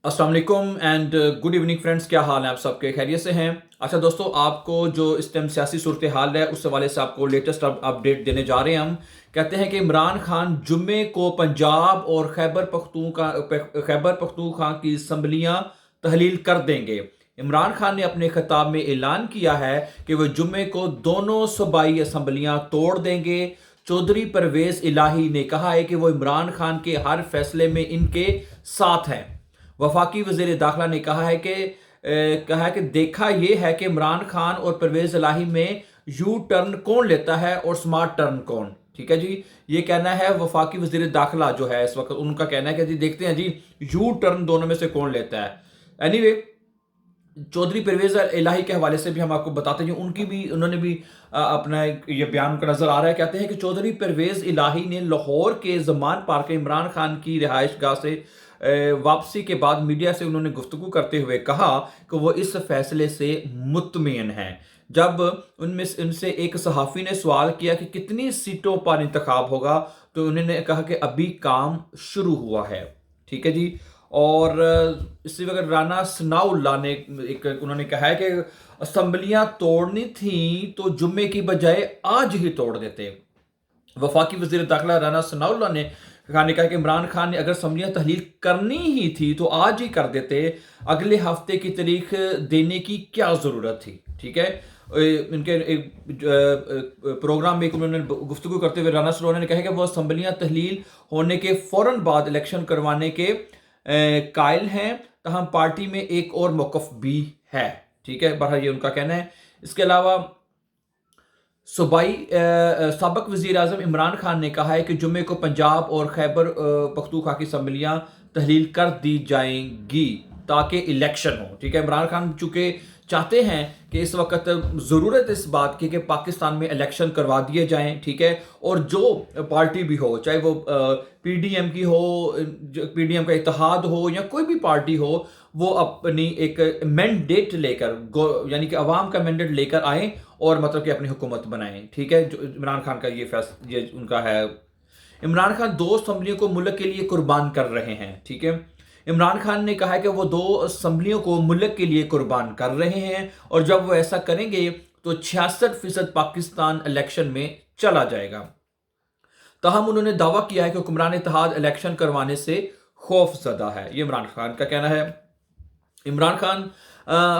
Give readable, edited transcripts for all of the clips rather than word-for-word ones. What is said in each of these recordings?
अस्सलाम वालेकुम and good evening friends. क्या हाल है आप सबके? खैरियत से हैं? अच्छा दोस्तों, आपको जो इस टाइम सियासी सूरत हाल है उस हवाले से आपको लेटेस्ट अपडेट देने जा रहे हैं। हम कहते हैं कि इमरान खान जुम्मे को पंजाब और खैबर पख्तूनख्वा की असम्बलियाँ तहलील कर देंगे। इमरान खान ने अपने खिताब में ऐलान किया है कि वह जुम्मे को दोनों सूबाई असम्बलियाँ तोड़ देंगे। चौधरी परवेज इलाही ने कहा है कि वो इमरान खान के हर फैसले में इनके साथ हैं। वफाकी वज़ीर दाखिला ने कहा कि देखा यह है कि इमरान खान और परवेज इलाही में यू टर्न कौन लेता है और स्मार्ट टर्न कौन। ठीक है जी, ये कहना है वफाकी वज़ीर दाखिला जो है इस वक्त, उनका कहना है कि जी देखते हैं जी यू टर्न दोनों में से कौन लेता है। एनीवे, चौधरी परवेज इलाही के हवाले से भी हम आपको बताते हैं, उन्होंने भी अपना ये बयान उनका नजर आ रहा है। कहते हैं कि चौधरी परवेज इलाही ने लाहौर के जमान पार्क इमरान खान की रिहाइश गाह से वापसी के बाद मीडिया से उन्होंने गुफ्तगू करते हुए कहा कि वो इस फैसले से मुतमईन हैं। जब उनसे एक सहाफ़ी ने सवाल किया कि कितनी सीटों पर इंतखाब होगा, तो उन्होंने कहा कि अभी काम शुरू हुआ है। ठीक है जी। और इसी वक्त राना सनाउल्लाह ने उन्होंने कहा है कि असम्बलियां तोड़नी थी तो जुम्मे की बजाय आज ही तोड़ देते। वफाकी वज़ीर दाखिला राना सनाउल्लाह ने कहा कि इमरान खान ने अगर असम्बलियां तहलील करनी ही थी तो आज ही कर देते, अगले हफ्ते की तारीख देने की क्या ज़रूरत थी। ठीक है। इनके एक प्रोग्राम में उन्होंने गुफ्तगू करते हुए राना सनाउल्लाह ने कहा कि वो असम्बलियां तहलील होने के फ़ौरन बाद इलेक्शन करवाने के कायल हैं, तहम पार्टी में एक और मौक़िफ़ भी है। ठीक है, बहरहाल ये उनका कहना है। इसके अलावा सूबाई साबिक़ वज़ीर आज़म इमरान खान ने कहा है कि जुम्मे को पंजाब और खैबर पख्तूनख्वा की असम्बलियाँ तहलील कर दी जाएंगी ताकि इलेक्शन हो। ठीक है, इमरान खान चूँकि चाहते हैं कि इस वक्त ज़रूरत इस बात की कि पाकिस्तान में इलेक्शन करवा दिए जाएं। ठीक है, और जो पार्टी भी हो, चाहे वो पीडीएम की हो, पीडीएम का इत्तेहाद हो या कोई भी पार्टी हो, वो अपनी एक मैंडेट लेकर, यानी कि अवाम का मैंडेट लेकर आए और मतलब कि अपनी हुकूमत बनाएं। ठीक है, जो इमरान खान का ये उनका है। इमरान खान दो असम्बलियों को मुल्क के लिए कुर्बान कर रहे हैं। ठीक है, इमरान खान ने कहा है कि वो दो असम्बलियों को मुल्क के लिए कुर्बान कर रहे हैं और जब वो ऐसा करेंगे तो 66% पाकिस्तान इलेक्शन में चला जाएगा। तहम उन्होंने दावा किया है कि हुक्मरान इत्तेहाद इलेक्शन करवाने से खौफजदा है। ये इमरान खान का कहना है। इमरान खान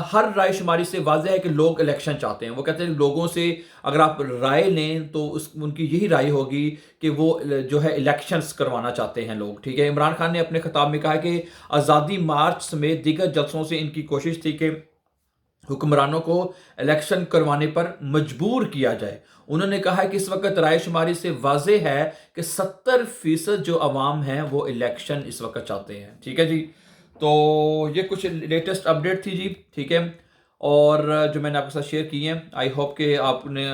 हर राय शुमारी से वाज़ेह है कि लोग इलेक्शन चाहते हैं। वो कहते हैं लोगों से अगर आप राय लें तो उनकी यही राय होगी कि वो जो है इलेक्शंस करवाना चाहते हैं लोग। ठीक है, इमरान खान ने अपने खिताब में कहा कि आज़ादी मार्च समेत दीगर जलसों से इनकी कोशिश थी कि हुक्मरानों को इलेक्शन करवाने पर मजबूर किया जाए। उन्होंने कहा कि इस वक्त राय शुमारी से वाज़ेह है कि 70% जो अवाम हैं वो इलेक्शन इस वक्त चाहते हैं। ठीक है जी, तो ये कुछ लेटेस्ट अपडेट थी जी। ठीक है, और जो मैंने आपके साथ शेयर की हैं, आई होप कि आपने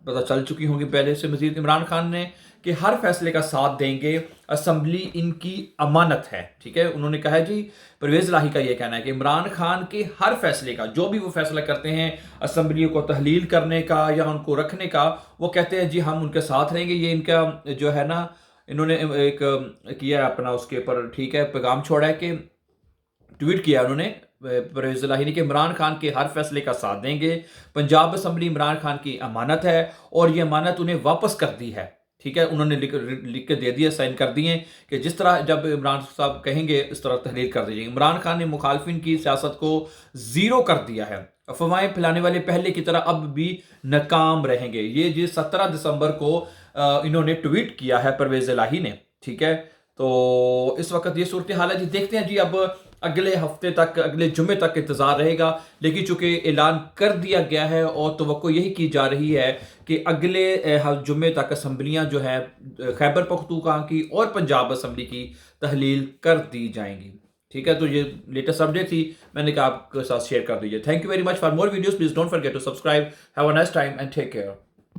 पता चल चुकी होंगी पहले से। मजीद इमरान खान ने कि हर फैसले का साथ देंगे, असम्बली इनकी अमानत है। ठीक है, उन्होंने कहा है जी, परवेज इलाही का ये कहना है कि इमरान खान के हर फैसले का, जो भी वो फैसला करते हैं असम्बलियों को तहलील करने का या उनको रखने का, वो कहते हैं जी हम उनके साथ रहेंगे। ये इनका जो है ना, इन्होंने एक किया अपना उसके ऊपर, ठीक है, पैगाम छोड़ा है कि ट्वीट किया उन्होंने परवेज इलाही ने कि इमरान खान के हर फैसले का साथ देंगे। पंजाब असम्बली इमरान खान की अमानत है और ये अमानत उन्हें वापस कर दी है। ठीक है, उन्होंने लिख के दे दिए, साइन कर दिए कि जिस तरह जब इमरान साहब कहेंगे इस तरह तहरीर कर दीजिए। इमरान खान ने मुखालफिन की सियासत को ज़ीरो कर दिया है। अफवाहें फैलाने वाले पहले की तरह अब भी नाकाम रहेंगे। ये जी 17 दिसंबर को इन्होंने ट्वीट किया है परवेज इलाही ने। ठीक है, तो इस वक्त ये सूरत हाल है जी। देखते हैं जी, अब अगले हफ्ते तक, अगले जुमे तक इंतज़ार रहेगा। लेकिन चूंकि ऐलान कर दिया गया है और तवक्को यही की जा रही है कि अगले जुमे तक असम्बलियाँ जो है खैबर पख्तूनख्वा की और पंजाब असम्बली की तहलील कर दी जाएंगी। ठीक है, तो ये लेटेस्ट अपडेट थी, मैंने कहा आपके साथ शेयर कर दीजिए। Thank you very much. For more videos please don't forget to subscribe. Have a nice time and take care.